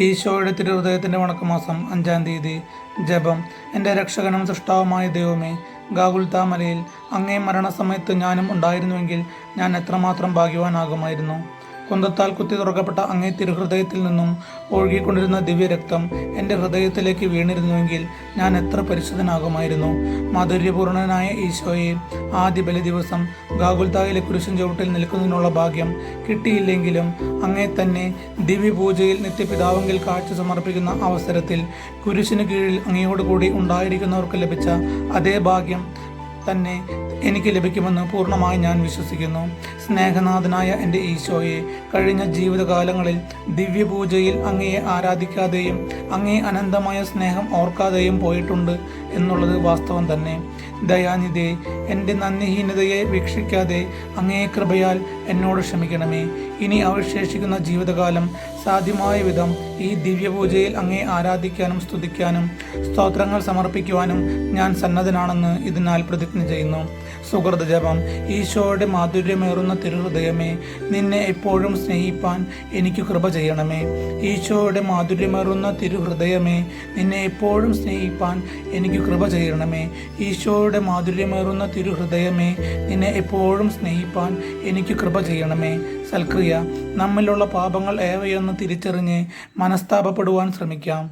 ഈശോയുടെ തിരുഹൃദയത്തിൻ്റെ വണക്കമാസം 5-ാം തീയതി. ജപം. എൻ്റെ രക്ഷകനും സൃഷ്ടാവുമായ ദൈവമേ, ഗാഗുൽത്താ മലയിൽ അങ്ങേ മരണസമയത്ത് ഞാനും ഉണ്ടായിരുന്നുവെങ്കിൽ ഞാൻ എത്രമാത്രം ഭാഗ്യവാനാകുമായിരുന്നു. കുന്തത്താൽ കുത്തി തുറക്കപ്പെട്ട അങ്ങേ തിരുഹൃദയത്തിൽ നിന്നും ഒഴുകിക്കൊണ്ടിരുന്ന ദിവ്യരക്തം എൻ്റെ ഹൃദയത്തിലേക്ക് വീണിരുന്നുവെങ്കിൽ ഞാൻ എത്ര പരിശുദ്ധനാകുമായിരുന്നു. മാധുര്യപൂർണനായ ഈശോയെ, ആദ്യ ബലി ദിവസം ഗാഗുൽത്തായിലെ കുരിശിൻ ചുവട്ടിൽ നിൽക്കുന്നതിനുള്ള ഭാഗ്യം കിട്ടിയില്ലെങ്കിലും അങ്ങേ തന്നെ ദിവ്യപൂജയിൽ നിത്യപിതാവെങ്കിൽ കാഴ്ച സമർപ്പിക്കുന്ന അവസരത്തിൽ കുരിശിന് കീഴിൽ അങ്ങയോടുകൂടി ഉണ്ടായിരിക്കുന്നവർക്ക് ലഭിച്ച അതേ ഭാഗ്യം തന്നെ എനിക്ക് ലഭിക്കുമെന്ന് പൂർണ്ണമായി ഞാൻ വിശ്വസിക്കുന്നു. സ്നേഹനാഥനായ എൻ്റെ ഈശോയെ, കഴിഞ്ഞ ജീവിതകാലങ്ങളിൽ ദിവ്യപൂജയിൽ അങ്ങയെ ആരാധിക്കാതെയും അങ്ങേ അനന്തമായ സ്നേഹം ഓർക്കാതെയും പോയിട്ടുണ്ട് എന്നുള്ളത് വാസ്തവം തന്നെ. ദയാനിധേ, എൻ്റെ നന്ദിഹീനതയെ വീക്ഷിക്കാതെ അങ്ങേ കൃപയാൽ എന്നോട് ക്ഷമിക്കണമേ. ഇനി അവശേഷിക്കുന്ന ജീവിതകാലം സാധ്യമായ വിധം ഈ ദിവ്യപൂജയിൽ അങ്ങേ ആരാധിക്കാനും സ്തുതിക്കാനും സ്തോത്രങ്ങൾ സമർപ്പിക്കുവാനും ഞാൻ സന്നദ്ധനാണെന്ന് ഇതിനാൽ പ്രതിജ്ഞ ചെയ്യുന്നു. സുഹൃത ജപം. ഈശോയുടെ മാധുര്യമേറുന്ന തിരുഹൃദയമേ, നിന്നെ എപ്പോഴും സ്നേഹിപ്പാൻ എനിക്ക് കൃപ ചെയ്യണമേ. ഈശോയുടെ മാധുര്യമേറുന്ന തിരുഹൃദയമേ, നിന്നെ എപ്പോഴും സ്നേഹിപ്പാൻ എനിക്ക് കൃപ ചെയ്യണമേ. ഈശോയുടെ മാധുര്യമേറുന്ന തിരുഹൃദയമേ, നിന്നെ എപ്പോഴും സ്നേഹിപ്പാൻ എനിക്ക് കൃപ ചെയ്യണമേ. സൽക്രിയ. നമ്മിലുള്ള പാപങ്ങൾ ഏവയെന്ന് തിരിച്ചറിഞ്ഞ് മനസ്താപപ്പെടുവാൻ ശ്രമിക്കാം.